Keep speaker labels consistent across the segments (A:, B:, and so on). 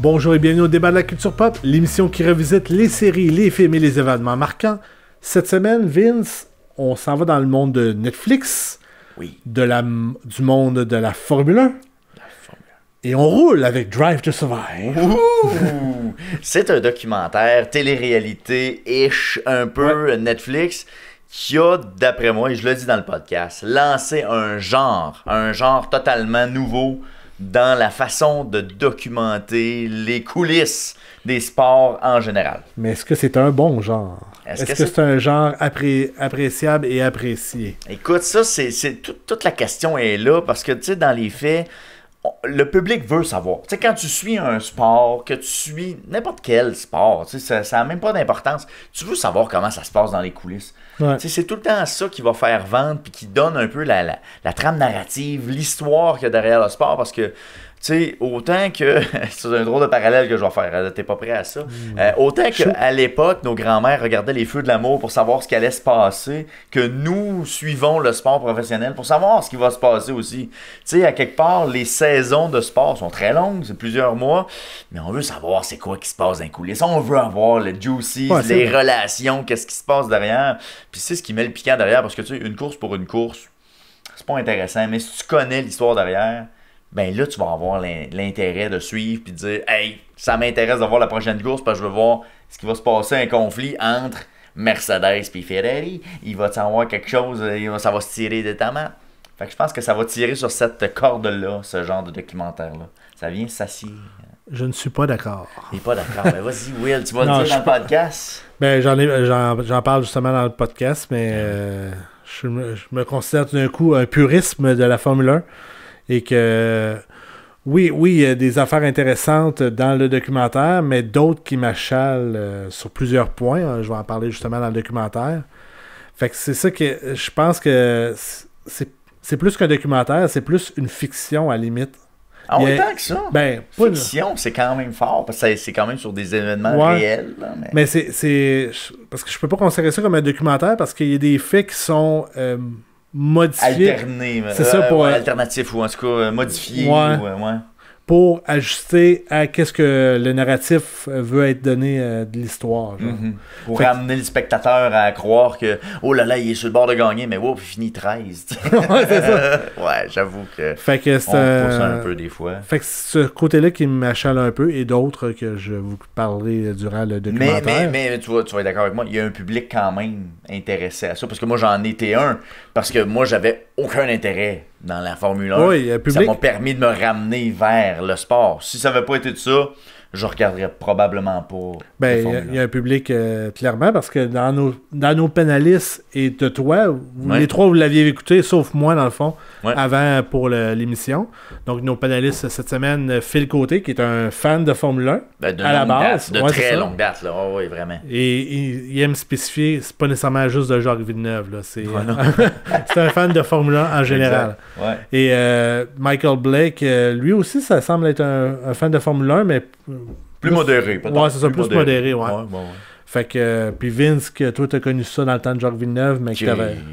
A: Bonjour et bienvenue au débat de la culture pop, l'émission qui revisite les séries, les films et les événements marquants. Cette semaine, Vince, on s'en va dans le monde de Netflix,
B: oui.
A: Du monde de la Formule 1. Et on roule avec Drive to Survive.
B: C'est un documentaire, télé-réalité-ish, un peu Netflix, qui a, d'après moi, et je le dis dans le podcast, lancé un genre totalement nouveau dans la façon de documenter les coulisses des sports en général.
A: Mais est-ce que c'est un bon genre? Est-ce que c'est un genre appréciable et apprécié?
B: Écoute, ça, c'est toute la question est là, parce que, tu sais, dans les faits, le public veut savoir. Tu sais, quand tu suis un sport, que tu suis n'importe quel sport, tu sais, ça n'a même pas d'importance. Tu veux savoir comment ça se passe dans les coulisses.
A: Ouais.
B: Tu sais, c'est tout le temps ça qui va faire vendre puis qui donne un peu la trame narrative, l'histoire qu'il y a derrière le sport, parce que, tu sais, autant que... c'est un drôle de parallèle que je vais faire, t'es pas prêt à ça. Autant qu'à l'époque, nos grands-mères regardaient les Feux de l'amour pour savoir ce qui allait se passer, que nous suivons le sport professionnel pour savoir ce qui va se passer aussi. Tu sais, à quelque part, les saisons de sport sont très longues, c'est plusieurs mois, mais on veut savoir c'est quoi qui se passe dans les coulisses. On veut avoir le juicy, les relations, qu'est-ce qui se passe derrière. Puis c'est ce qui met le piquant derrière, parce que, tu sais, une course pour une course, c'est pas intéressant, mais si tu connais l'histoire derrière, ben là, tu vas avoir l'intérêt de suivre puis de dire « Hey, ça m'intéresse de voir la prochaine course parce que je veux voir ce qui va se passer, un conflit entre Mercedes et Ferrari. Il va-tu avoir quelque chose, ça va se tirer des tomates. » Fait que je pense que ça va tirer sur cette corde-là, ce genre de documentaire-là. Ça vient s'assier.
A: Je ne suis pas d'accord.
B: Tu n'es pas d'accord. Ben vas-y, Will, tu vas le dire dans le podcast.
A: Ben j'en parle justement dans le podcast, mais je me considère tout d'un coup un purisme de la Formule 1. Et que, oui, il y a des affaires intéressantes dans le documentaire, mais d'autres qui m'achalent sur plusieurs points. Je vais en parler justement dans le documentaire. Fait que c'est ça que je pense que c'est plus qu'un documentaire, c'est plus une fiction à la limite.
B: Ah, autant que ça?
A: Ben,
B: fiction, c'est quand même fort, parce que c'est quand même sur des événements réels. Là,
A: mais c'est... Parce que je peux pas considérer ça comme un documentaire, parce qu'il y a des faits qui sont... modifié.
B: Alterné.
A: C'est ça pour...
B: alternatif, ou en tout cas modifié.
A: Ouais. Pour ajuster à qu'est-ce que le narratif veut être donné de l'histoire.
B: Pour ramener le spectateur à croire que oh là là, il est sur le bord de gagner, mais wow, il finit 13.
A: Ouais, c'est ça.
B: Ouais, j'avoue que
A: fait que
B: on pousse un peu des fois.
A: Fait que c'est ce côté-là qui m'achale un peu, et d'autres que je vous parlerai durant le documentaire.
B: Mais tu vas être d'accord avec moi, il y a un public quand même intéressé à ça, parce que moi j'en étais un, parce que moi j'avais aucun intérêt dans la Formule 1.
A: Oui,
B: ça m'a permis de me ramener vers le sport. Si ça n'avait pas été de ça, je regarderais probablement pas.
A: Ben, il y a un public clairement, parce que dans nos panélistes et de toi, les trois, vous l'aviez écouté, sauf moi, dans le fond, avant pour l'émission. Donc, nos panélistes cette semaine, Phil Côté, qui est un fan de Formule 1, à la base.
B: De très longue date, là. Oh, oui, vraiment.
A: Et il aime spécifier, c'est pas nécessairement juste de Jacques Villeneuve, là. C'est un fan de Formule 1 en général.
B: Ouais.
A: Et Michael Blake, lui aussi, ça semble être un fan de Formule 1, mais...
B: Plus modéré, peut-être.
A: Ouais, c'est ça, plus modéré, ouais.
B: Ouais.
A: Fait que, puis Vince, que toi, t'as connu ça dans le temps de Jacques Villeneuve, mais que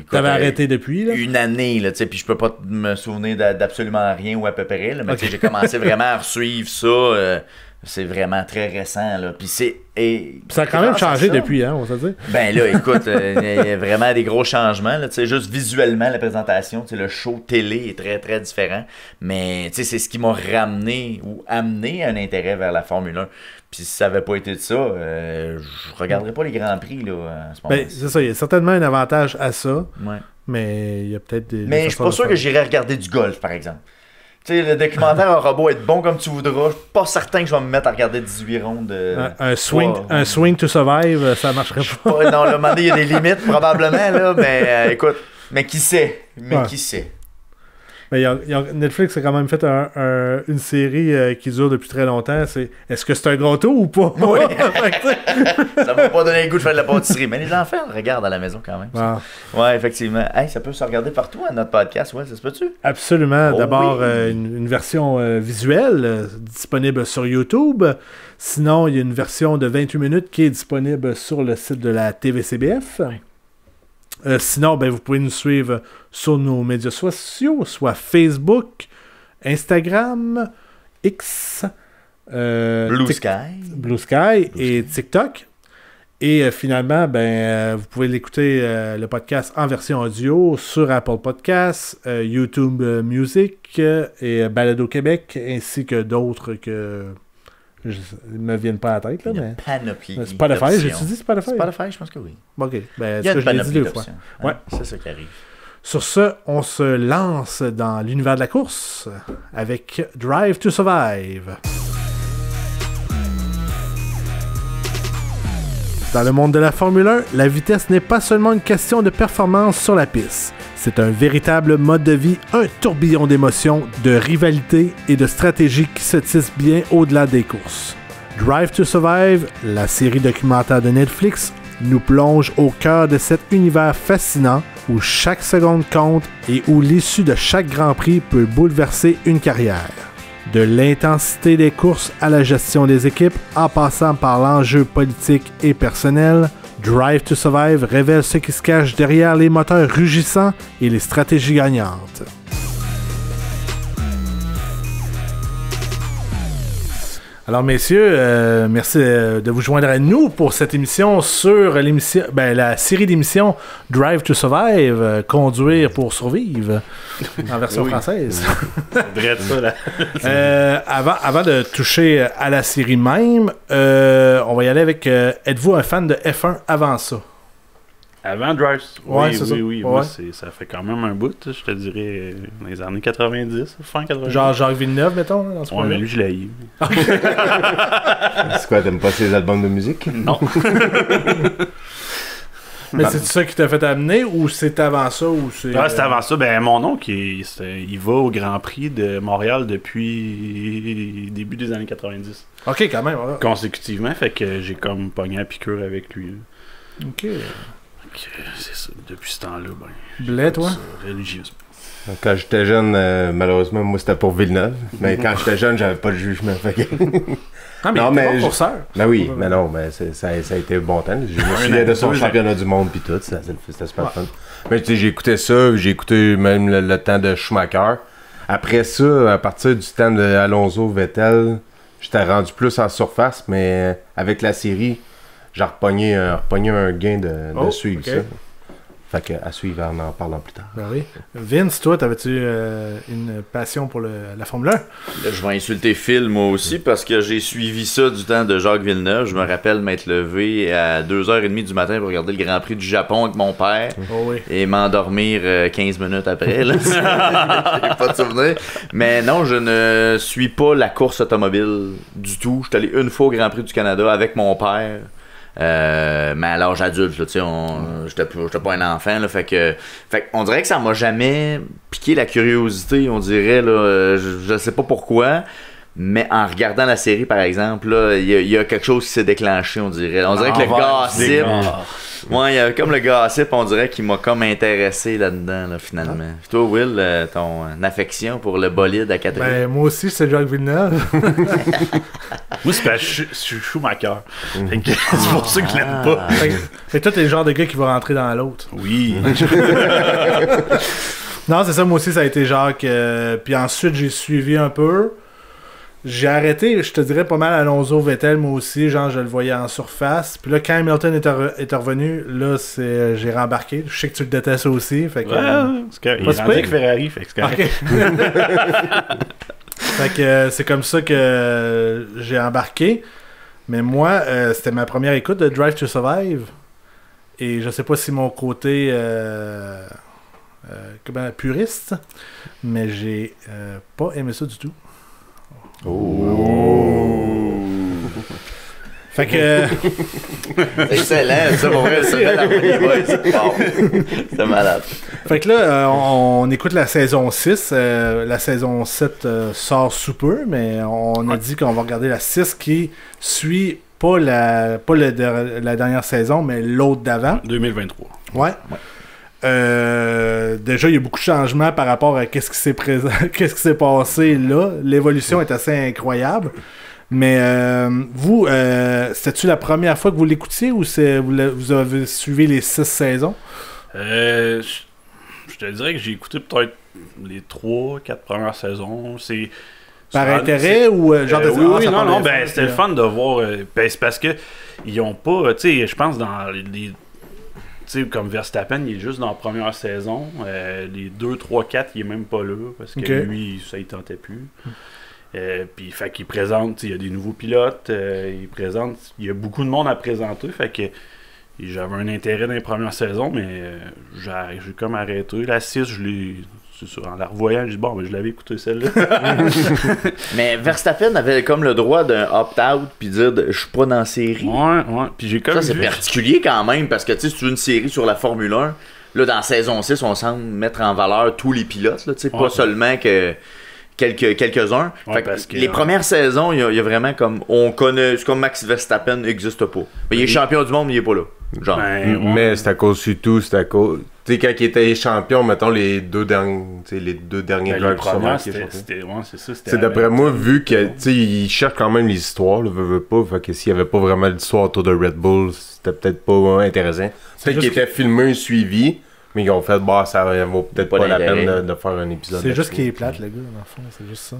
A: t'avais arrêté depuis, là.
B: Une année, là, tu sais, puis je peux pas me souvenir d'absolument rien ou à peu près, là, mais j'ai commencé vraiment à suivre ça, c'est vraiment très récent, là, puis
A: ça a quand même changé depuis, hein, on va se dire.
B: Ben là, écoute, il y a vraiment des gros changements, là, tu sais, juste visuellement, la présentation, tu sais, le show télé est très, très différent, mais, tu sais, c'est ce qui m'a ramené ou amené un intérêt vers la Formule 1. Puis si ça n'avait pas été de ça, je regarderais pas les Grands Prix là, à ce moment-là.
A: Ben, c'est ça, il y a certainement un avantage à ça.
B: Ouais.
A: Mais il y a peut-être des.
B: Mais je suis pas sûr que j'irais regarder du golf, par exemple. Tu sais, le documentaire aura beau être bon comme tu voudras, je suis pas certain que je vais me mettre à regarder 18 rondes.
A: Un swing to survive, ça marcherait pas.
B: Non, là, il y a des limites probablement, là, mais écoute, mais qui sait? Qui sait?
A: Mais Netflix a quand même fait une série qui dure depuis très longtemps. Est-ce que c'est un gâteau ou pas?
B: Oui. Ça m'a pas donné le goût de faire de la pâtisserie. Mais les enfants regardent à la maison quand même. Ouais, effectivement. Hey, ça peut se regarder partout à notre podcast. Ouais, ça se peut-tu?
A: Absolument. D'abord, une version visuelle disponible sur YouTube. Sinon, il y a une version de 28 minutes qui est disponible sur le site de la TVCBF. Oui. Sinon, ben, vous pouvez nous suivre sur nos médias sociaux, soit Facebook, Instagram, X,
B: Blue Sky.
A: Blue Sky et TikTok. Et finalement, vous pouvez l'écouter, le podcast en version audio sur Apple Podcasts, YouTube Music et Balado Québec, ainsi que d'autres que ne me viennent pas à la tête. Là, mais...
B: panoplie.
A: Spotify, j'ai-tu dit Spotify?
B: Spotify, je pense que oui.
A: OK.
B: Il y a une panoplie d'options.
A: Ouais.
B: C'est ça qui arrive.
A: Sur ce, on se lance dans l'univers de la course avec Drive to Survive. Dans le monde de la Formule 1, la vitesse n'est pas seulement une question de performance sur la piste. C'est un véritable mode de vie, un tourbillon d'émotions, de rivalité et de stratégie qui se tisse bien au-delà des courses. Drive to Survive, la série documentaire de Netflix, nous plonge au cœur de cet univers fascinant où chaque seconde compte et où l'issue de chaque Grand Prix peut bouleverser une carrière. De l'intensité des courses à la gestion des équipes, en passant par l'enjeu politique et personnel, Drive to Survive révèle ce qui se cache derrière les moteurs rugissants et les stratégies gagnantes. Alors messieurs, merci de vous joindre à nous pour cette émission sur la série d'émissions Drive to Survive, conduire pour survivre, en version française. Avant de toucher à la série même, on va y aller avec êtes-vous un fan de F1 avant ça?
C: Avant Drive?
A: Ouais, c'est ça.
C: Oui.
A: Ouais.
C: Moi, ça fait quand même un bout, je te dirais, dans les années 90, fin 90.
A: Genre Jacques Villeneuve, mettons, dans ce
C: ouais, mais lui, je l'ai eu.
D: C'est quoi, t'aimes pas ses albums de musique?
C: Non.
A: Mais c'est ça qui t'a fait amener ou c'est avant ça ou c'est...
C: Ah, c'était avant ça. Mon oncle, il va au Grand Prix de Montréal depuis début des années 90.
A: Ok, quand même. Ouais.
C: Consécutivement, fait que j'ai comme pogné à piqûre avec lui. Là.
A: Ok.
C: C'est ça, depuis ce temps-là,
A: Blais, toi?
C: Religieusement.
D: Quand j'étais jeune, malheureusement, moi c'était pour Villeneuve. Mais quand j'étais jeune, j'avais pas de jugement. Fait que...
A: Ah, mais
D: non,
A: il était
D: mais
A: bon courseur.
D: Ben oui, mais non, mais ça a été bon temps. Je me souviens de son championnat du monde pis tout, c'était super fun. Mais tu sais, j'ai écouté ça, j'ai écouté même le temps de Schumacher. Après ça, à partir du temps de Alonso Vettel, j'étais rendu plus en surface, mais avec la série, j'ai repogné un gain de suivre
A: okay.
D: ça. Fait que à suivre en parlant plus tard.
A: Ben oui. Vince, toi, t'avais-tu une passion pour la Formule 1?
B: Là, je vais insulter Phil, moi aussi, parce que j'ai suivi ça du temps de Jacques Villeneuve. Je me rappelle m'être levé à 2h30 du matin pour regarder le Grand Prix du Japon avec mon père et m'endormir 15 minutes après. Là. J'ai pas de souvenir. Mais non, je ne suis pas la course automobile du tout. Je suis allé une fois au Grand Prix du Canada avec mon père. Mais à l'âge adulte, j'étais pas un enfant, là, fait que on dirait que ça m'a jamais piqué la curiosité, on dirait, là, je sais pas pourquoi, mais en regardant la série, par exemple, il y a quelque chose qui s'est déclenché, on dirait. On dirait que le gossip, il y a comme le gossip, on dirait qu'il m'a comme intéressé là-dedans, là, finalement. Puis toi, Will, ton affection pour le bolide à 4 roues?
A: Ben, moi aussi, c'est Jacques Villeneuve.
C: Moi, c'est parce que je suis Schumacher. C'est pour ça que je l'aime pas.
A: Fait que toi, t'es le genre de gars qui va rentrer dans l'autre.
C: Oui.
A: Non, c'est ça, moi aussi, ça a été Jacques. Puis ensuite, j'ai suivi un peu. J'ai arrêté, je te dirais, pas mal Alonso Vettel, moi aussi. Genre, je le voyais en surface. Puis là, quand Hamilton est revenu, là, j'ai rembarqué. Je sais que tu le détestes aussi. Fait que,
C: c'est correct. Il est rendu avec Ferrari, fait que c'est correct.
A: Okay. Fait que c'est comme ça que j'ai embarqué. Mais moi, c'était ma première écoute de Drive to Survive. Et je sais pas si mon côté puriste, mais j'ai pas aimé ça du tout.
D: Oh!
A: Fait que...
B: Excellent, ça, pour vrai, c'est malade.
A: Fait que là, on écoute la saison 6. La saison 7 sort sous peu, mais on a dit qu'on va regarder la 6 qui suit pas la dernière saison, mais l'autre d'avant.
C: 2023.
A: Ouais. Déjà, il y a beaucoup de changements par rapport à qu'est-ce qui s'est passé là. L'évolution est assez incroyable. Mais vous, c'était-tu la première fois que vous l'écoutiez ou vous avez suivi les 6 saisons?
C: Je te dirais que j'ai écouté peut-être les 3-4 premières saisons.
A: Par intérêt ou genre de dire,
C: oui,
A: ça
C: non,
A: parle
C: ben,
A: de
C: c'était le fun de voir. Ben, c'est parce que ils ont pas. Tu sais, je pense dans les. Tu sais, comme Verstappen, il est juste dans la première saison. Les 2, 3, 4, il est même pas là. Parce que lui, ça, il tentait plus. Puis, fait qu'il présente. Il y a des nouveaux pilotes. Il y a beaucoup de monde à présenter. Fait que. J'avais un intérêt dans les premières saisons, mais j'ai comme arrêté. La 6, je l'ai. C'est ça, en la revoyant, j'ai dit bon, ben, je l'avais écouté celle-là.
B: Mais Verstappen avait comme le droit d'un opt-out puis dire je suis pas dans la série.
C: Ouais. Puis j'ai comme.
B: Ça, c'est particulier quand même, parce que tu sais, si tu veux une série sur la Formule 1, là, dans saison 6, on semble mettre en valeur tous les pilotes, là, pas seulement que. Quelques-uns.
C: Ouais, parce que,
B: les premières saisons, il y a vraiment comme. On connaît. C'est comme Max Verstappen n'existe pas. Mais il est champion du monde, mais il est pas là. Genre.
D: Mais c'est à cause surtout, c'est à cause. Tu sais, quand il était champion, mettons les deux derniers
C: les premières,
D: c'est d'après moi, vu que tu sais, il cherche quand même les histoires, veut pas. Fait que s'il y avait pas vraiment l'histoire autour de Red Bull, c'était peut-être pas intéressant. Peut-être qu'il était filmé, suivi. Mais ils ont fait, ça vaut peut-être pas la peine de faire un épisode.
A: C'est juste qu'il est plate, le gars, dans le fond, c'est juste ça.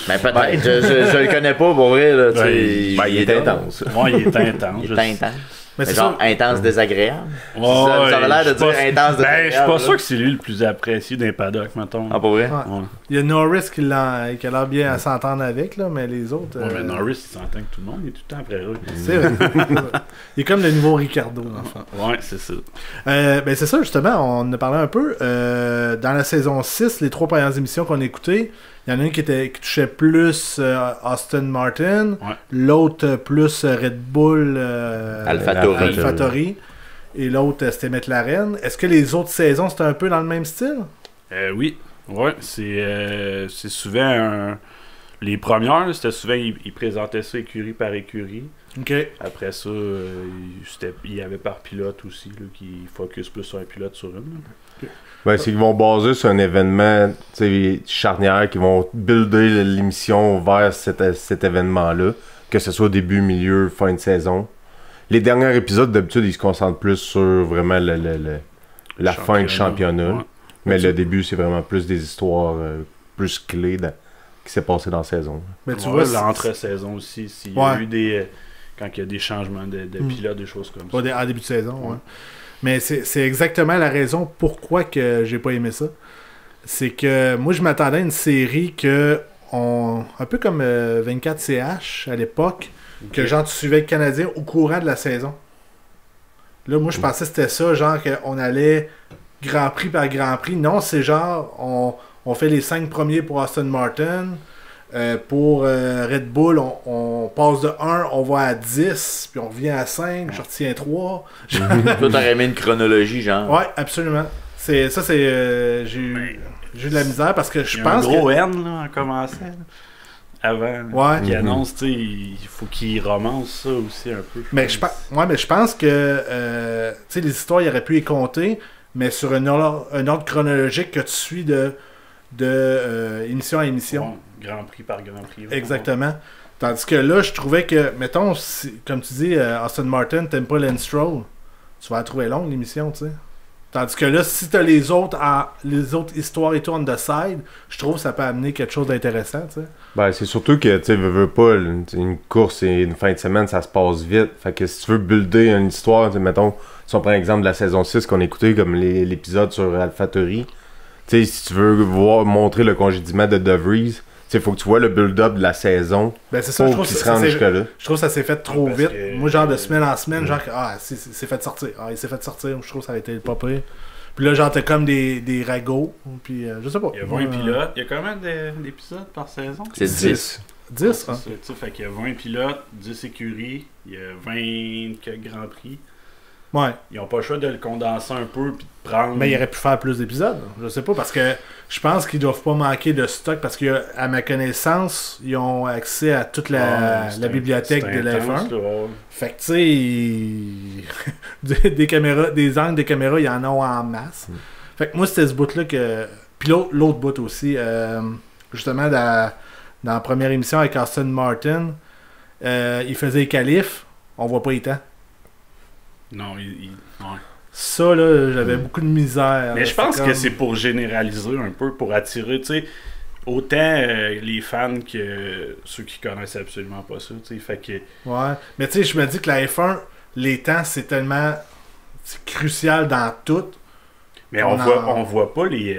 B: Mais peut-être, je le connais pas, pour vrai. Là,
D: il est intense.
C: Ouais, il est intense.
B: Il est intense.
A: Mais c'est
B: genre intense désagréable.
C: Ça
B: avait l'air de dire intense désagréable.
C: Ben, je suis pas sûr que c'est lui le plus apprécié d'un paddock, mettons.
B: Ah, pas vrai?
A: Ouais. Il y a Norris qui a l'air bien à s'entendre avec, là, mais les autres.
C: Ouais, mais Norris, il s'entend que tout le monde, il est tout le temps après eux.
A: C'est vrai. Il est comme le nouveau Ricardo, dans le fond.
C: Ouais, c'est ça.
A: Ben, c'est ça, justement, on en a parlé un peu. Dans la saison 6, les 3 premières émissions qu'on a écoutées, il y en a une qui touchait plus Aston Martin, l'autre plus Red Bull AlphaTauri, et l'autre c'était McLaren. Est-ce que les autres saisons c'était un peu dans le même style?
C: Oui, ouais, c'est souvent les premières, c'était souvent ils présentaient ça écurie par écurie.
A: Okay.
C: Après ça, il y avait par pilote aussi là, qui focus plus sur un pilote sur une.
A: Okay.
D: Ben, c'est qu'ils vont baser sur un événement charnière, qui vont builder l'émission vers cet événement-là, que ce soit au début, milieu, fin de saison. Les derniers épisodes, d'habitude, ils se concentrent plus sur vraiment la fin du championnat. Ouais. Mais le début, c'est vraiment plus des histoires plus clés qui s'est passé dans la saison.
A: Mais tu vois,
C: l'entre-saison aussi, s'il y a eu des... Quand il y a des changements de pilotes, des choses comme ça.
A: En début de saison, ouais. Mais c'est exactement la raison pourquoi que j'ai pas aimé ça. C'est que moi, je m'attendais à une série un peu comme 24CH à l'époque, que genre tu suivais le Canadien au courant de la saison. Là, moi, je pensais que c'était ça, genre qu'on allait Grand Prix par Grand Prix. Non, c'est genre, on fait les 5 premiers pour Aston Martin. Pour Red Bull, on passe de 1, on va à 10, puis on revient à 5, je retiens 3.
B: Toi, t'aurais aimé une chronologie, genre.
A: Ouais, absolument. J'ai eu de la misère parce que je pense
C: que... Il y a un gros N, là, en commençant. Avant. Qui annonce, tu sais, il faut qu'il romance ça aussi un peu.
A: Mais je pense que, tu sais, les histoires, il aurait pu les compter, mais sur un ordre chronologique que tu suis de émission à émission.
C: Ouais. Grand Prix par Grand Prix.
A: Exactement. Tandis que là, je trouvais que, mettons, comme tu dis, Aston Martin, t'aimes pas Lance Stroll, tu vas la trouver longue, l'émission, tu sais. Tandis que là, si t'as les autres histoires et tout on the side, je trouve que ça peut amener quelque chose d'intéressant, tu sais.
D: Ben, c'est surtout que, tu sais, veux pas, une course et une fin de semaine, ça se passe vite. Fait que si tu veux builder une histoire, mettons, si on prend l'exemple de la saison 6 qu'on a écouté, comme l'épisode sur AlphaTauri, tu sais, si tu veux montrer le congédiement de De Vries, il faut que tu vois le build-up de la saison
A: pour qu'il se rende
D: jusque-là.
A: Je trouve que ça s'est fait trop vite. Moi, genre de semaine en semaine, genre, c'est fait sortir. Il s'est fait sortir. Je trouve que ça a été pas pire. Puis là, genre, t'as comme des ragots. Puis, je sais pas.
C: Il y a 20 pilotes. Il y a combien d'épisodes par saison?
B: C'est 10.
A: 10,
C: hein? Fait qu'il y a 20 pilotes, 10 écuries, il y a 20 Grands Prix.
A: Ouais.
C: Ils n'ont pas le choix de le condenser un peu puis de prendre.
A: Mais ils auraient pu faire plus d'épisodes. Je sais pas, parce que je pense qu'ils doivent pas manquer de stock parce que, à ma connaissance, ils ont accès à toute la bibliothèque de l'F1. Fait que, tu sais, des angles de caméra, il y en a en masse. Fait que moi, c'était ce bout-là que. Puis l'autre bout aussi, justement, dans la première émission avec Aston Martin, il faisait les qualifs, on voit pas les temps.
C: Non, ouais.
A: Ça, là, j'avais beaucoup de misère.
C: Mais je pense que c'est pour généraliser un peu, pour attirer, tu sais. autant les fans que ceux qui connaissent absolument pas ça, tu sais, fait que...
A: Ouais, mais tu sais, je me dis que la F1, les temps, c'est tellement crucial dans tout.
C: Mais on voit pas les...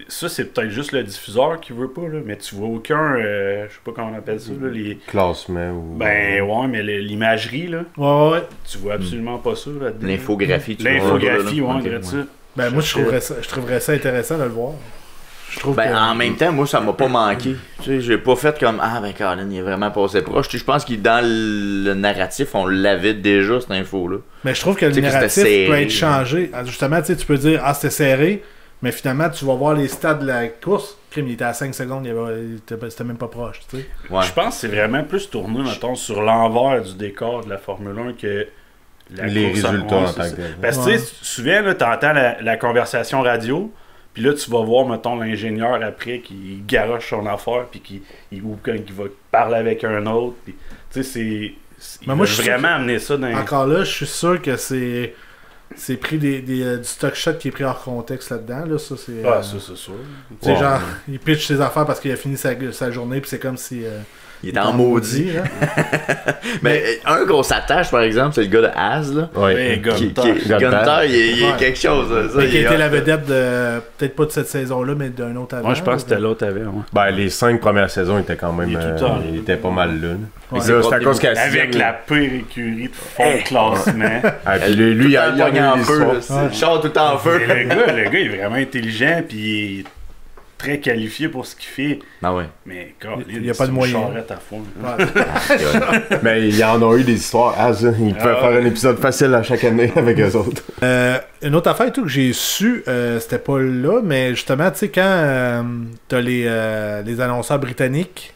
C: ça, c'est peut-être juste le diffuseur qui veut pas, là, mais tu vois aucun... je sais pas comment on appelle ça, là, les...
D: Classement ou...
C: Ben ouais, mais l'imagerie, là,
A: Ouais.
C: tu vois absolument pas ça, là.
B: L'infographie, tu vois.
C: L'infographie, ouais, on
B: Ok,
C: dirait ça.
A: Ben moi, je trouverais ça intéressant de le voir. Je trouve
B: Ben,
A: que...
B: en même temps, moi, ça m'a pas manqué. Tu sais, j'ai pas fait comme ah, ben, Colin, il est vraiment passé proche. Tu sais, je pense que dans le narratif, on l'avait déjà, cette info-là.
A: Mais je trouve que le
B: Tu sais, que
A: narratif
B: c'était serré,
A: peut être changé. Justement, tu sais, tu peux dire, ah, c'était serré, mais finalement, tu vas voir les stats de la course. Crime, il était à 5 secondes, c'était même pas proche, tu sais.
B: Ouais.
C: Je pense que c'est vraiment plus tourné, mettons, sur l'envers du décor de la Formule 1 que
D: les
C: course
D: résultats en
C: c'est
D: tant
C: ça.
D: que tel.
C: Parce que, tu sais, souvent, là, t'entends la conversation radio, puis là, tu vas voir, mettons, l'ingénieur après qui garoche son affaire, puis ou quand il va parler avec un autre, puis, tu sais, il
A: moi,
C: veut
A: je suis
C: vraiment
A: sûr
C: amener ça dans...
A: Encore là, je suis sûr que c'est pris du stock shot qui est pris hors contexte là-dedans. Là. Ça, c'est
C: ça, c'est sûr.
A: tu sais, genre, il pitch ses affaires parce qu'il a fini sa journée, puis c'est comme si...
B: Il est en maudit.
A: Là.
B: Mais un gros s'attache, par exemple, c'est le gars de Az, là.
C: Ouais,
B: Gunther, il est quelque chose. Ça,
A: Mais qui a été la vedette de... Peut-être pas de cette saison-là, mais d'un autre avant.
C: Moi, je pense que c'était l'autre avant, ouais.
D: Ben, les 5 premières saisons étaient quand même...
C: Il
D: étaient pas mal là.
A: Ouais.
D: C'est à cause qu'à
C: Avec la pire écurie de fond de classement.
D: Ah, puis lui, il a
B: pogné en
D: eu
B: feu.
D: l'histoire.
B: Le char tout le temps en feu.
C: Le gars il est vraiment intelligent, puis il est très qualifié pour ce qu'il fait.
B: Ah ouais.
C: Mais
A: il y a pas de moyen.
C: Charrette à fond.
A: Ouais.
D: Mais il y en a eu des histoires. Ah, ça, il peut faire un épisode facile à chaque année avec eux autres.
A: Une autre affaire et tout que j'ai su, c'était pas là, mais justement, tu sais, quand t'as les annonceurs britanniques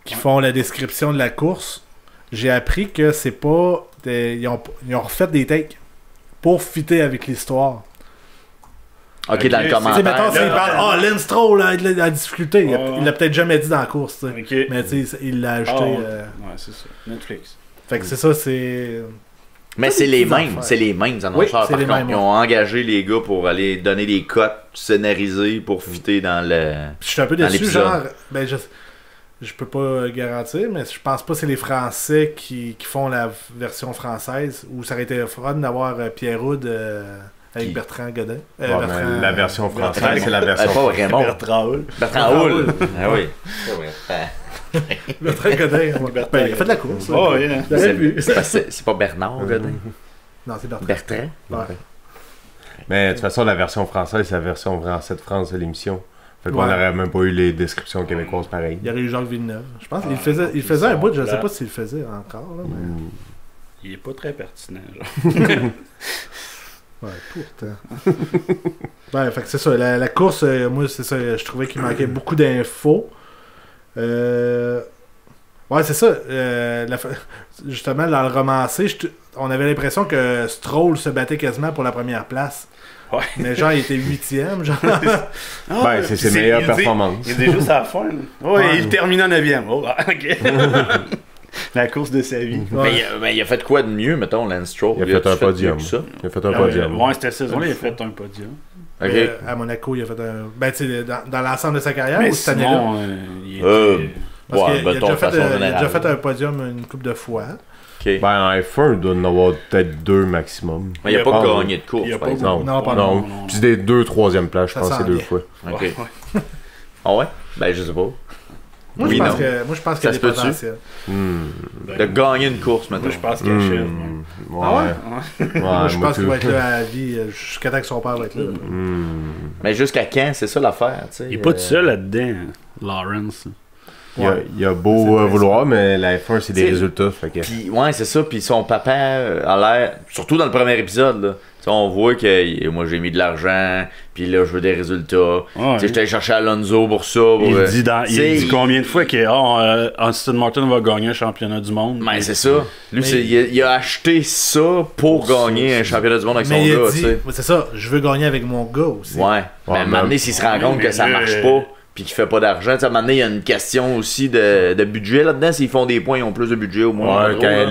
A: qui font la description de la course, j'ai appris que c'est pas... Ils ont refait des takes pour fitter avec l'histoire.
B: Ok, dans le
A: Tu sais,
B: commentaire.
A: mettons, s'il parle, Lance Stroll a de la difficulté.
C: Ouais.
A: Il l'a peut-être jamais dit dans la course, tu sais.
C: Ok.
A: Mais tu sais, il l'a ajouté.
C: Ouais, c'est ça. Netflix.
A: Fait que c'est ça, c'est...
B: Mais c'est les mêmes, c'est les mêmes annonceurs.
A: Oui, c'est
B: par
A: les
B: contre,
A: mêmes,
B: ils ont engagé les gars pour aller donner des cotes scénarisées pour fitter dans le.
A: Je suis un peu
B: dans
A: déçu,
B: l'épisode.
A: genre... Ben, je peux pas garantir, mais je pense pas que c'est les Français qui font la version française, ou ça aurait été fun d'avoir Pierre Houd avec
B: Qui?
A: Bertrand Godin.
D: Ouais, mais la version française, c'est la version...
B: Pas vraiment.
C: Bertrand Hull.
B: Bertrand Houle. Ah oui. C'est vrai.
A: Bertrand Godin, ouais. Ben, il a fait de la course.
C: Oh,
A: là.
C: yeah.
A: Il aurait pu.
B: C'est pas Bernard Godin.
A: Non, c'est Bertrand.
B: Bertrand.
A: Ouais.
D: Mais de toute façon, la version française, c'est la version française de France de l'émission. Fait qu'on
A: Ouais.
D: n'aurait même pas eu les descriptions québécoises pareilles.
A: Il y aurait eu Jacques Villeneuve. Je pense qu'il faisait un bout, je sais pas s'il le faisait encore. Là, mais...
C: Il est pas très pertinent, genre.
A: Ouais, pourtant. Ouais, fait que c'est ça. La course, moi, c'est ça. Je trouvais qu'il manquait beaucoup d'infos. Ouais, c'est ça. Justement, dans le romancé, on avait l'impression que Stroll se battait quasiment pour la première place.
C: Ouais.
A: Mais genre, il était 8e, genre.
D: Ben, c'est ses meilleures performances.
C: Il est juste à la fin. là. Ouais,
A: Ouais.
C: il termine en 9e. Oh, ok. La course de sa vie.
A: Ouais.
B: Mais il a fait quoi de mieux, mettons, Lance Stroll?
D: Il a fait un
B: mieux
D: podium.
B: que ça?
D: Il a fait un podium.
C: Ouais, cette saison-là, il a fait un podium.
B: Ok.
A: À Monaco, il a fait un. Ben, tu sais, dans l'ensemble de sa carrière,
C: Mais
A: ou cette année-là?
C: sinon, il
B: Euh,
C: était...
A: Parce
B: Ouais,
A: qu'il a,
B: mettons,
A: déjà
B: de
A: fait,
B: façon
A: il a
B: générale.
A: déjà fait un podium une couple de fois.
B: Ok.
D: Ben, en F1, il doit en avoir peut-être 2 maximum.
B: Mais il a
C: il
B: pas
C: a
D: pas-
B: gagné de course,
C: il a
B: par
C: pas-
B: exemple.
A: Non, pas
D: non.
C: non.
D: Puis des 2 3e places, je
A: Ça
D: pense,
A: sent
D: c'est 2
A: bien.
D: fois.
B: Ok.
C: Ouais.
B: Ah ouais? Ben, je sais pas.
A: Moi,
B: Oui,
A: je pense
B: non.
A: que, moi, je pense qu'il y a
B: Ça
A: des
B: se peut-tu?
A: potentiels.
B: De gagner une course, maintenant.
C: Moi, je pense qu'il achève.
D: Ouais.
A: Ah ouais?
D: Ouais,
A: Moi, je pense qu'il
D: tout.
A: va être là à la vie jusqu'à temps que son père va être là.
B: Mais jusqu'à quand? C'est ça l'affaire, tu sais.
C: Il est pas tout seul là-dedans, Lawrence.
D: Il a beau
A: C'est
D: vouloir, mais la F1, c'est des
B: T'sais,
D: résultats. Fait que...
B: Puis, ouais, c'est ça. Puis son papa a l'air, surtout dans le premier épisode, là. Tu sais, on voit que moi j'ai mis de l'argent, puis là je veux des résultats.
C: Ouais.
B: Tu sais, j'étais allé chercher Alonso pour ça. Pour,
C: Il dit,
B: tu sais,
C: il dit combien de fois que Aston Martin va gagner un championnat du monde.
B: Ben, c'est ça. Lui,
A: Mais-
B: il a acheté ça pour gagner un championnat du monde avec son
A: Mais il
B: gars,
A: a
B: tu
A: dit,
B: sais.
A: c'est ça, je veux gagner avec mon gars aussi.
B: Ouais. Mais à un moment donné, s'il se rend compte
C: mais
B: que ça
C: là,
B: marche pas, puis qui fait pas d'argent. À un moment donné, il y a une question aussi de budget là-dedans. S'ils font des points, ils ont plus de budget au moins.
D: Ouais, quand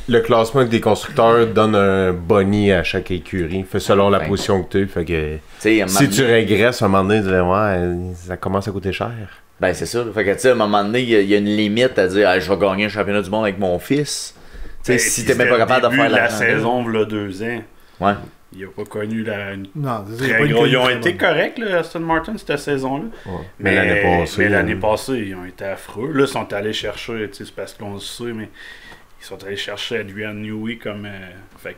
D: le classement des constructeurs donne un boni à chaque écurie. Fait selon la position que tu as. Fait que si tu régresses, à un moment donné, tu dis, ouais, ça commence à coûter cher.
B: Ben, c'est ça. Fait que, tu sais, à un moment donné, il y a une limite à dire, je vais gagner un championnat du monde avec mon fils. Tu sais, si t'es même pas capable de faire
C: la saison, il y a 2 ans.
B: Ouais.
C: Il n'a pas connu
A: Non,
C: ils ont été corrects, là, Aston Martin, cette saison-là.
D: Ouais. Mais
C: l'année passée, ils ont été affreux. Là, ils sont allés chercher, c'est parce qu'on le sait, mais ils sont allés chercher Adrian Newey comme. Fait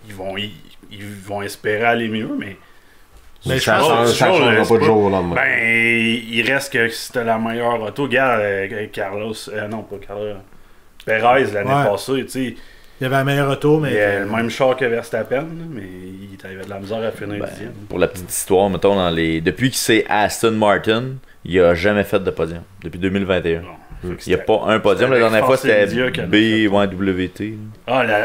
C: ils vont espérer aller mieux, mais.
D: Mais ça changera pas de jour au lendemain.
C: Ben, il reste que c'était la meilleure auto. Regarde, Carlos. Non, pas Carlos. Perez, l'année passée, tu sais.
A: Il y avait un meilleur auto, mais.
C: Il a le même char que Verstappen, mais il avait de la misère à finir 10e.
B: Pour la petite histoire, mettons, depuis que c'est Aston Martin, il a jamais fait de podium. Depuis 2021. Il n'y a pas un podium. La dernière fois, c'était BWT.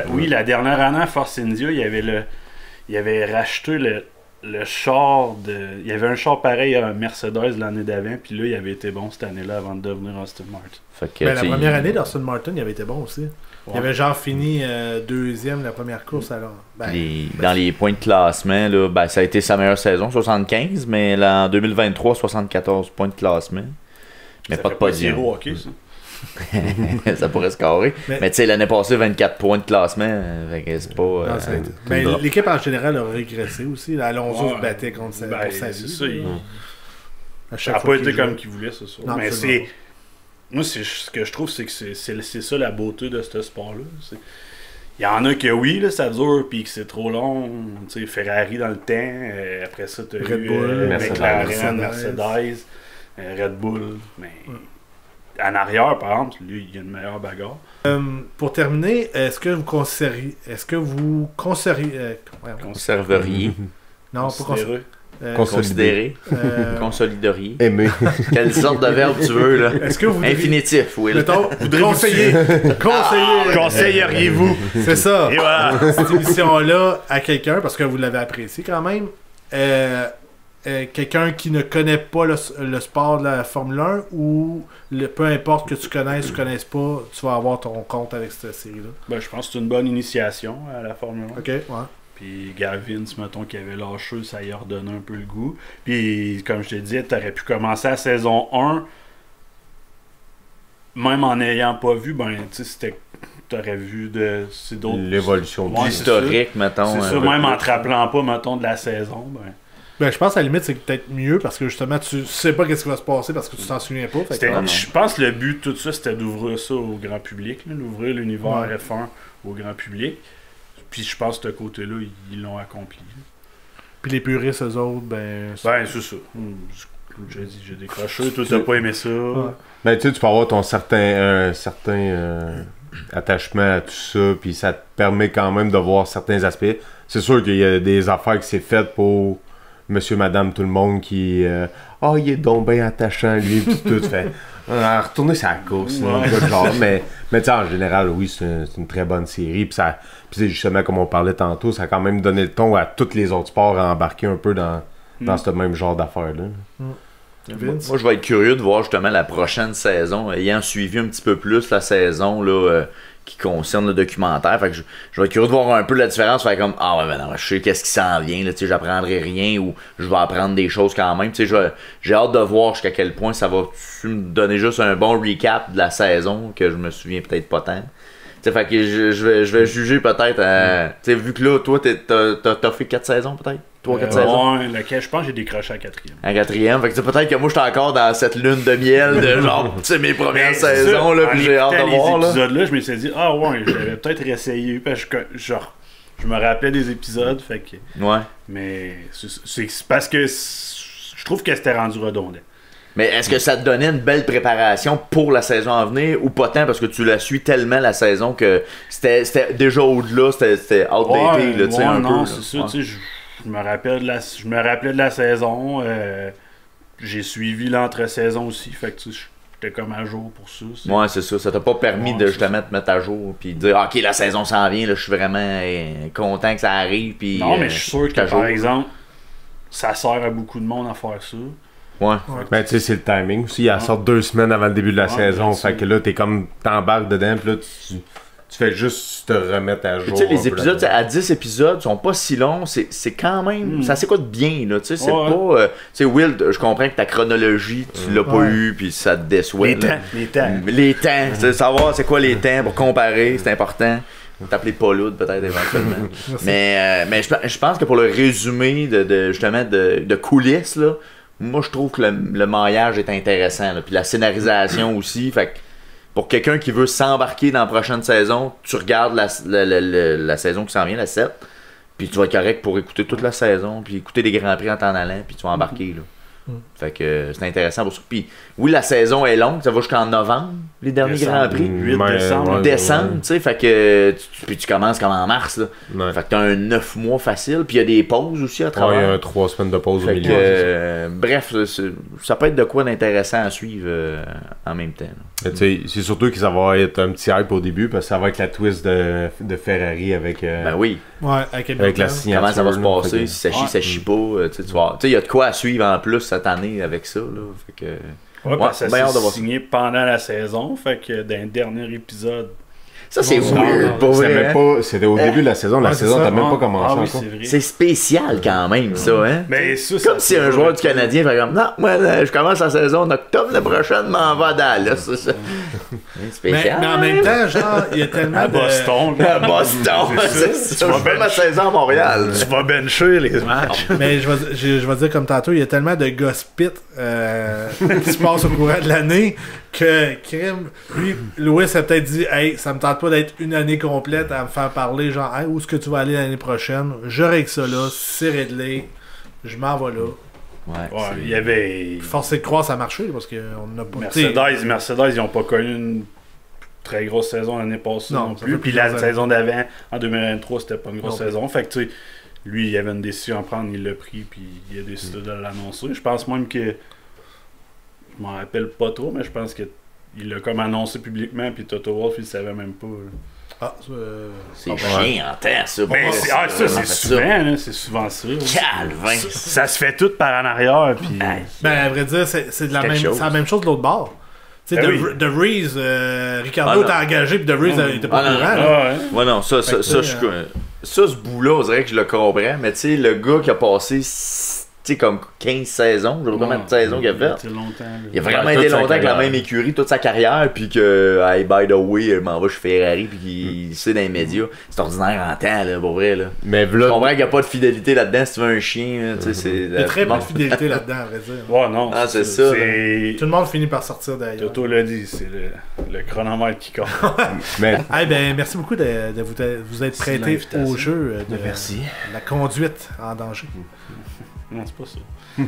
C: Oui, la dernière année à Force India, il avait racheté le char de. Il y avait un char pareil à Mercedes l'année d'avant, puis là, il avait été bon cette année-là avant de devenir Aston Martin.
A: La première année d'Aston Martin, il avait été bon aussi. Ouais. Il avait genre fini 2e la première course alors.
B: Dans les points de classement, là, ça a été sa meilleure saison, 75, mais là, en 2023, 74 points de classement. Mais
C: ça
B: pas de podium.
C: Zéro hockey, ça.
B: Ça pourrait se carrer. Mais tu sais, l'année passée, 24 points de classement. C'est pas.
A: Mais l'équipe en général a régressé aussi. Alonso se battait contre sa vie.
C: Ça n'a pas été comme qu'il voulait, c'est sûr. Mais c'est. Moi, ce que je trouve, c'est que c'est ça la beauté de ce sport-là. Il y en a que oui, là, ça dure, puis que c'est trop long. Tu sais, Ferrari dans le temps, après ça, tu as eu McLaren, Mercedes, Red Bull. Mais en arrière, par exemple, lui, il y a une meilleure bagarre.
A: Pour terminer, est-ce que vous
B: conserveriez
A: non, pas considérer.
B: Considérer. Consolideriez.
D: Aimer.
B: Quelle sorte de verbe tu veux, là?
A: Est-ce que vous
B: Infinitif, Will.
A: Mettons,
C: conseilleriez-vous.
A: C'est ça.
C: Et voilà.
A: Cette émission-là à quelqu'un, parce que vous l'avez apprécié quand même, quelqu'un qui ne connaît pas le sport de la Formule 1 ou peu importe que tu connaisses ou connaisses pas, tu vas avoir ton compte avec cette série-là?
C: Ben, je pense que c'est une bonne initiation à la Formule 1.
A: Ok, ouais.
C: Puis Gavin, mettons, qui avait lâché, ça y a redonné un peu le goût. Puis, comme je te disais, tu aurais pu commencer la saison 1, même en n'ayant pas vu, ben, tu sais, t'aurais vu c'est d'autres...
D: L'évolution
B: de l'historique, mettons.
C: C'est ça, même en te rappelant pas, mettons, de la saison,
A: ben, je pense à la limite, c'est peut-être mieux parce que justement, tu sais pas qu'est-ce qui va se passer parce que tu t'en souviens pas.
C: Je pense que le but de tout ça, c'était d'ouvrir ça au grand public, d'ouvrir l'univers F1 au grand public. Puis je pense que de ce côté-là, ils l'ont accompli.
A: Puis les puristes, eux autres, ben
C: c'est ça. Comme j'ai dit, j'ai décroché, toi t'as pas aimé ça. Ouais.
D: Ben tu sais, tu peux avoir ton certain attachement à tout ça, puis ça te permet quand même de voir certains aspects. C'est sûr qu'il y a des affaires qui c'est faites pour monsieur, madame, tout le monde qui il est donc bien attachant lui, puis tout fait. Retourner sa course, mais tu sais, en général, oui, c'est une très bonne série. Puis c'est justement, comme on parlait tantôt, ça a quand même donné le ton à tous les autres sports à embarquer un peu dans ce même genre d'affaires-là.
B: Moi, je vais être curieux de voir justement la prochaine saison, ayant suivi un petit peu plus la saison là, qui concerne le documentaire. Fait que je vais être curieux de voir un peu la différence. Faire comme, je sais qu'est-ce qui s'en vient, là, j'apprendrai rien ou je vais apprendre des choses quand même. J'ai hâte de voir jusqu'à quel point ça va me donner juste un bon recap de la saison que je me souviens peut-être pas tant. Fait que je vais juger peut-être vu que là, toi, t'as fait 4 saisons peut-être? 3-4 saisons?
C: Ouais, je pense que j'ai décroché à 4e.
B: À 4e, fait que peut-être que moi j'étais encore dans cette lune de miel de genre, mes premières saisons, là, puis j'ai hâte de voir.
C: Les épisodes-là, je me suis dit, j'avais peut-être réessayé, parce que je me rappelais des épisodes, fait que...
B: Ouais.
C: Mais c'est parce que je trouve que c'était rendu redondant.
B: Mais est-ce que ça te donnait une belle préparation pour la saison à venir ou pas tant parce que tu la suis tellement la saison que c'était déjà au-delà, c'était outdated, là, tu sais, un peu.
C: Non, c'est ça, tu sais, je me rappelais de la saison, j'ai suivi l'entre-saison aussi, fait que tu sais, j'étais comme à jour pour ça.
B: Ouais, c'est ça, ça t'a pas permis de justement te mettre à jour puis de dire OK, la saison s'en vient, là, je suis vraiment content que ça arrive puis
C: non, mais je suis sûr que par exemple, ça sert à beaucoup de monde à faire ça.
B: Ouais.
D: Ben, tu sais, c'est le timing aussi. Il sort 2 semaines avant le début de la saison. Fait que là, t'embarques dedans, puis là, tu fais juste te remettre à jour.
B: Tu sais, les épisodes, à 10 épisodes, sont pas si longs. C'est quand même. Ça s'écoute bien, là. Tu sais, c'est pas. Tu sais, Will, je comprends que ta chronologie, tu l'as pas eu, puis ça te déçoit. Les temps. Savoir c'est quoi les temps pour comparer, c'est important. T'appeler Paul Hood peut-être éventuellement. mais je pense que pour le résumé justement de coulisses, là, moi je trouve que le maillage est intéressant. Puis la scénarisation aussi. Fait que pour quelqu'un qui veut s'embarquer dans la prochaine saison, tu regardes la saison qui s'en vient, la 7, puis tu vas être correct pour écouter toute la saison, puis écouter des Grands Prix en t'en allant, puis tu vas embarquer. Là. Fait que c'est intéressant pour ça. Puis oui, la saison est longue, ça va jusqu'en novembre, les derniers Grands Prix.
C: 8 décembre.
B: Décembre, tu sais, fait que puis tu commences comme en mars, là.
D: Ouais.
B: Fait que t'as un 9 mois facile, puis il y a des pauses aussi à travers.
D: Ouais, il y a 3 semaines de pause au
B: Fait
D: milieu.
B: que, bref, ça peut être de quoi d'intéressant à suivre en même temps.
D: C'est surtout que ça va être un petit hype au début, parce que ça va être la twist de Ferrari avec,
B: Ben oui.
A: Ouais,
D: avec la signature.
B: Comment ça va se
D: là,
B: passer, si ça chie pas, tu vois. Tu sais, il y a de quoi à suivre en plus cette année avec ça, là. Fait que.
C: Parce que
B: bien hâte de
C: ça
B: voir
C: s'est signé pendant la saison, fait que dans le dernier épisode.
B: Ça, c'est weird, pour
D: C'était
B: vrai.
D: même pas, c'était au début de la saison. La saison n'a même pas commencé
C: oui,
D: encore.
C: c'est vrai.
B: C'est spécial quand même, ça, hein?
C: Mais ça,
B: Comme si un joueur du Canadien fait comme, non, moi, je commence la saison en octobre, la prochaine, m'en va à Dallas. C'est spécial.
A: Mais en même temps, genre, il y a tellement
C: à Boston.
B: À Boston, c'est ça. Je fais ma saison à Montréal.
C: Tu vas bencher les matchs.
A: Mais je vais dire comme tantôt, il y a tellement de gossip qui se passent au courant de l'année que lui, Louis a peut-être dit hey, ça me tente pas d'être une année complète à me faire parler, genre hey, où est-ce que tu vas aller l'année prochaine? Je règle ça là, c'est réglé, je m'en vais là.
B: Ouais,
C: il y avait.
A: Forcé de croire ça a marché parce qu'on n'a pas.
C: Mercedes, ils n'ont pas connu une très grosse saison l'année passée non plus. Puis la saison d'avant, en 2023, c'était pas une grosse saison. Fait que tu sais, lui, il avait une décision à prendre, il l'a pris, puis il a décidé de l'annoncer. Je pense même que. Je m'en rappelle pas trop, mais je pense qu'il l'a comme annoncé publiquement, puis Toto Wolff, il le savait même pas.
A: Ah,
B: c'est chiant en temps, ça.
C: Mais c'est souvent, c'est souvent ça.
B: Calvin.
C: Ça se fait tout par en arrière, puis.
A: Ben, à vrai dire, c'est la même chose de l'autre bord. Tu sais, De Vries, Ricardo était engagé, puis De Vries était pas au courant.
B: Ouais, non, ça, ce bout-là, on dirait que je le comprends, mais tu sais, le gars qui a passé. Tu sais, comme 15 saisons, je sais pas combien de saisons qu'il a fait. Il a vraiment été longtemps avec la même écurie, toute sa carrière, puis que, hey, by the way, je m'en vais chez Ferrari, puis qu'il sait dans les médias. C'est ordinaire en temps, là, pour vrai, là.
D: Mais
B: je comprends qu'il n'y a pas de fidélité là-dedans si tu veux un chien, tu sais, c'est.
A: Il y a très peu de fidélité là-dedans, à vrai dire.
C: Ouais, non.
B: Ah, c'est ça.
A: Tout le monde finit par sortir d'ailleurs.
C: Toto l'a dit, c'est le chronomètre qui compte.
A: Hey, ben, merci beaucoup de vous être prêté au jeu de la conduite en danger.
C: Non, c'est pas ça.
A: Ouais.